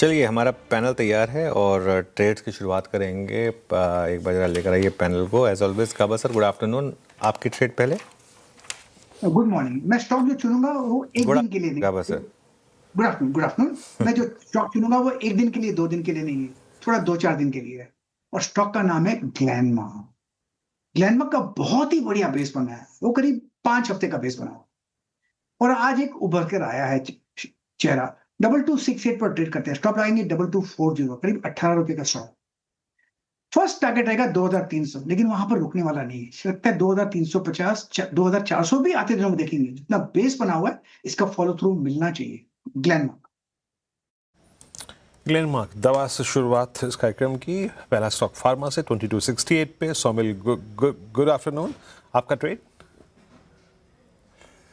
चलिए, हमारा पैनल तैयार है और ट्रेड्स की शुरुआत करेंगे। एक बार जरा लेकर आइए पैनल को। As always Kaba sir, good afternoon. आपकी ट्रेड पहले। Good morning. मैं स्टॉक जो चुनूंगा वो एक दिन के लिए नहीं। Kaba sir, good afternoon, good afternoon. मैं जो स्टॉक चुनूंगा वो एक दिन के लिए, 2 दिन के लिए नहीं है, थोड़ा 2-4 दिन के लिए है। और स्टॉक का नाम है ग्लेनमार्क। ग्लेनमार्क का बहुत ही बढ़िया बेस बना है, वो करीब 5 हफ्ते का बेस बना है और आज एक उभर कर आया है चेहरा। 2268 पर ट्रेड करते हैं, स्टॉप लगाएंगे 2240, करीब 18 रुपए का स्टॉक। फर्स्ट टारगेट रहेगा 2300, लेकिन वहां पर रुकने वाला नहीं है। लगता है 2350, 2400 भी आते दिनों में देखेंगे। जितना बेस बना हुआ है इसका फॉलो थ्रू मिलना चाहिए। ग्लेनमार्क दवा से शुरुआत इस कार्यक्रम की। पहला स्टॉक फार्मा से 2268 पे। Somil, good afternoon. आपका trade.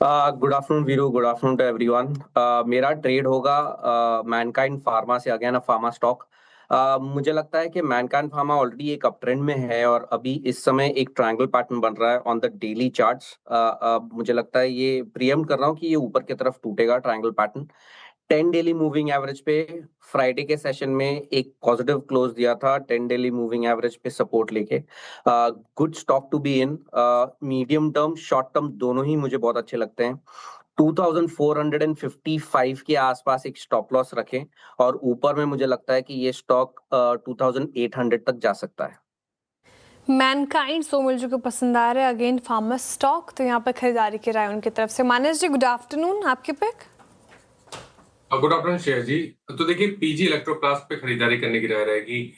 Good afternoon Veeru, good afternoon to everyone. मेरा ट्रेड होगा मैनकाइंड फार्मा से, अगेन अ फार्मा स्टॉक। मुझे लगता है कि मैनकाइंड फार्मा ऑलरेडी एक अप ट्रेंड में है और अभी इस समय एक ट्रायंगल पैटर्न बन रहा है ऑन द डेली चार्ट्स। मुझे लगता है ये प्रीएम्प्ट कर रहा हूँ कि ये ऊपर की तरफ टूटेगा triangle pattern. 10 daily moving average पे फ्राइडे के सेशन में एक पॉजिटिव क्लोज दिया था, 10 डेली मूविंग एवरेज पे सपोर्ट लेके। Good stock to be in. Medium term, short term दोनों ही मुझे बहुत अच्छे लगते हैं। 2455 के आसपास एक स्टॉप लॉस रखें और ऊपर में मुझे लगता है कि ये स्टॉक 2800 तक जा सकता है। मैनकाइंड सोमिल जी को पसंद आ रहा है, अगेन फार्मा स्टॉक, तो यहाँ पर खरीदारी की राय उनकी तरफ से। मानस जी, गुड आफ्टरनून। आपके पिक। गुड आफ्टरनून शेयर जी। तो देखिए, पीजी इलेक्ट्रोप्लास्ट पे खरीदारी करने की राय रहेगी।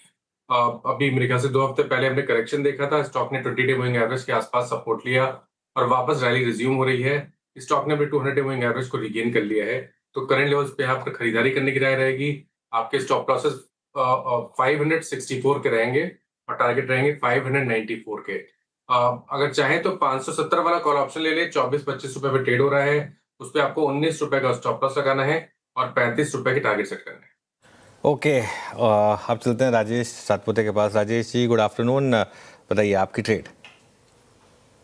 अभी मेरे ख्याल से 2 हफ्ते पहले हमने करेक्शन देखा था, स्टॉक ने 20 डे मूविंग एवरेज के आसपास सपोर्ट लिया और वापस रैली रिज्यूम हो रही है। स्टॉक ने भी 200 डे मूविंग एवरेज को रिगेन कर लिया है, तो करंट लेवल्स पे आप खरीदारी करने की राय रहेगी। आपके स्टॉप लॉसेस 564 के रहेंगे और टारगेट रहेंगे 594 के। अगर चाहें तो 570 वाला कॉल ऑप्शन ले ले। 24-25 रुपए पे ट्रेड हो रहा है, उस पर आपको 19 रुपए का स्टॉप लॉस लगाना है और 35 रुपए की टारगेट सेट करना है। ओके, अब चलते हैं राजेश सातपुते के पास। Rajesh ji, good afternoon. बताइए आपकी trade.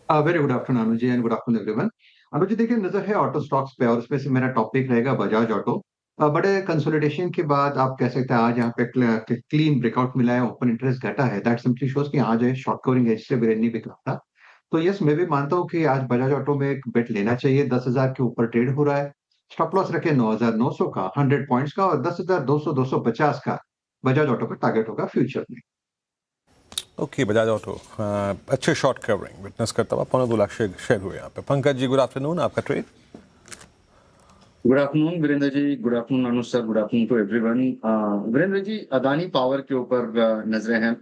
Very good afternoon Anuj ji and good afternoon everyone. Anuj ji, देखिए नजर है ऑटो स्टॉक्स पे और उसमें से मेरा टॉपिक रहेगा बजाज ऑटो। बड़े कंसोलिडेशन के बाद आप कह सकते हैं आज यहाँ पे क्लीन ब्रेकआउट मिला है, ओपन इंटरेस्ट घटा है। दैट सिंपली शोज कि आज है शॉर्ट कवरिंग एज से नहीं बिक रहा था। तो यस, मैं भी मानता हूँ कि आज बजाज ऑटो में एक बेट लेना चाहिए। 10,000 के ऊपर ट्रेड हो रहा है। स्टॉप लॉस रखे 9,900 का, 100 पॉइंट्स का, और 10,200 250 का बजाज ऑटो का टारगेट होगा फ्यूचर में। ओके, बजाज ऑटो अच्छे शॉर्ट कवरिंग विटनेस करता हुआ 2.25 लाख शेयर हुए यहाँ पे। Pankaj ji, good afternoon. आपका trade. Good afternoon Virendra ji, good afternoon Anuj sir, good afternoon to everyone. Virendra ji, Adani Power के ऊपर नजरें हैं।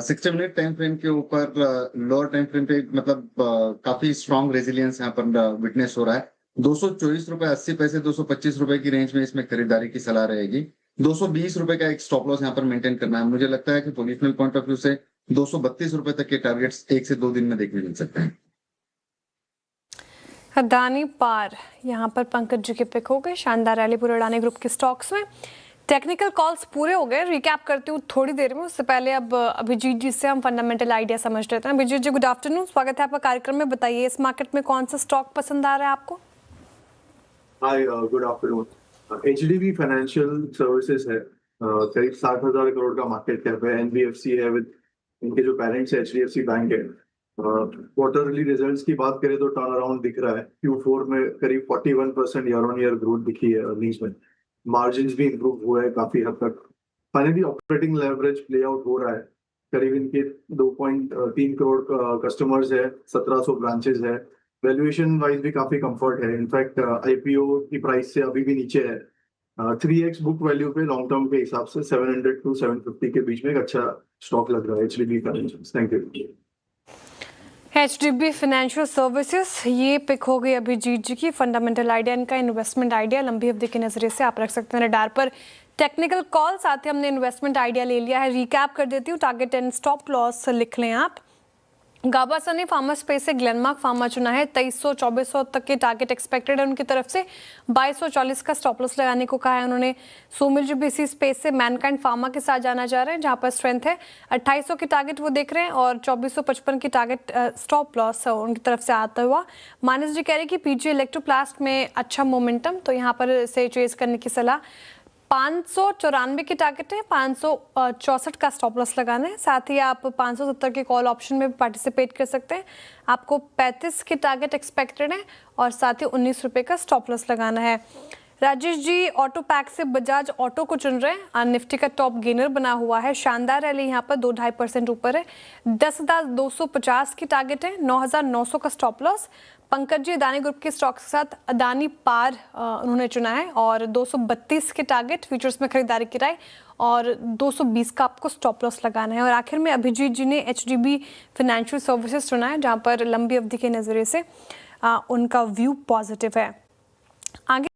60 मिनट टाइम फ्रेम के ऊपर लोअर टाइम फ्रेम पे मतलब काफी स्ट्रॉन्ग रेजिलियंस यहाँ पर विटनेस हो रहा है। 224 रुपए 80 पैसे, 225 रुपए की रेंज में इसमें खरीदारी की सलाह रहेगी। 220 रुपए का एक स्टॉप लॉस यहाँ पर मेंटेन करना है। मुझे लगता है कि पोजिशनल पॉइंट ऑफ व्यू से 232 रुपए तक के टारगेट्स 1 से 2 दिन में देखने मिल सकते हैं। अदानी पार यहाँ पर पंकज जी के पिक हो गए। शानदार रैली पूरे अडानी ग्रुप के स्टॉक्स में। टेक्निकल कॉल्स पूरे हो गए, रिकैप करती हूँ थोड़ी देर में। उससे पहले अब अभिजीत जी से हम फंडामेंटल आइडिया समझ लेते हैं। अभिजीत जी, गुड आफ्टरनून, स्वागत है आपका कार्यक्रम में। बताइए इस मार्केट में कौन सा स्टॉक पसंद आ रहा है आपको? Hi, good afternoon. HDB financial services है, करीब 60,000 करोड़ का मार्केट कैप है। एनबीएफसी है, विद इनके जो पेरेंट्स है एचडीएफसी बैंक है। क्वार्टरली रिजल्ट्स की बात करें तो टर्न अराउंड दिख रहा है। Q4 में करीब 41% ईयर ऑन ईयर ग्रोथ दिखी है अर्निंग्स में। मार्जिन्स भी इंप्रूव हुए हैं काफी हद तक। Finally operating leverage play out हो रहा है। करीब इनके 2.3 करोड़ कस्टमर्स है, 1700 ब्रांचेस है। वैल्यूएशन वाइज भी काफी कंफर्ट है। इनफैक्ट आईपीओ की प्राइस से अभी भी नीचे है। 3x बुक वैल्यू पे लॉन्ग टर्म के हिसाब से 700 to 750 के बीच में एक अच्छा स्टॉक लग रहा है HDB financial. Thank you. HDB financial services, ये पिक हो गई अभिजीत जी की। फंडामेंटल आइडिया इनका, इन्वेस्टमेंट आइडिया लंबी अवधि के नजरिए से आप रख सकते हैं रडार पर। टेक्निकल कॉल साथ ही हमने इन्वेस्टमेंट आइडिया ले लिया है। रिकैप कर देती हूँ, टारगेट एंड स्टॉप लॉस लिख लें आप। गाबा सर ने फार्मा स्पेस से ग्लेनमार्क फार्मा चुना है। 2300-2400 तक के टारगेट एक्सपेक्टेड है उनकी तरफ से। 2240 का स्टॉप लॉस लगाने को कहा है उन्होंने। सोमिल जी भी इसी स्पेस से मैनकाइंड फार्मा के साथ जाना चाह रहे हैं, जहां पर स्ट्रेंथ है। 2800 की टारगेट वो देख रहे हैं और 2455 की टारगेट स्टॉप लॉस उनकी तरफ से आता हुआ। मानस जी कह रहे हैं कि पीजी इलेक्ट्रोप्लास्ट में अच्छा मोमेंटम, तो यहाँ पर से चेज करने की सलाह। 594 की टारगेट है, 564 का स्टॉप लॉस लगाना है। साथ ही आप 570 के कॉल ऑप्शन में भी पार्टिसिपेट कर सकते हैं। आपको 35 की टारगेट एक्सपेक्टेड है और साथ ही 19 रुपये का स्टॉप लॉस लगाना है। राजेश जी ऑटो पैक से बजाज ऑटो को चुन रहे हैं। निफ्टी का टॉप गेनर बना हुआ है, शानदार रैली यहाँ पर 2-2.5% ऊपर है। 10,250 की टारगेट है, 9,900 का stop loss. Pankaj ji Adani group के स्टॉक के साथ अदानी पार उन्होंने चुना है और 232 के टारगेट फ्यूचर्स में खरीदारी की राय और 220 का आपको स्टॉप लॉस लगाना है। और आखिर में अभिजीत जी ने HDB फाइनेंशियल सर्विसेज चुना है, जहाँ पर लंबी अवधि के नज़रिए से उनका व्यू पॉजिटिव है। आगे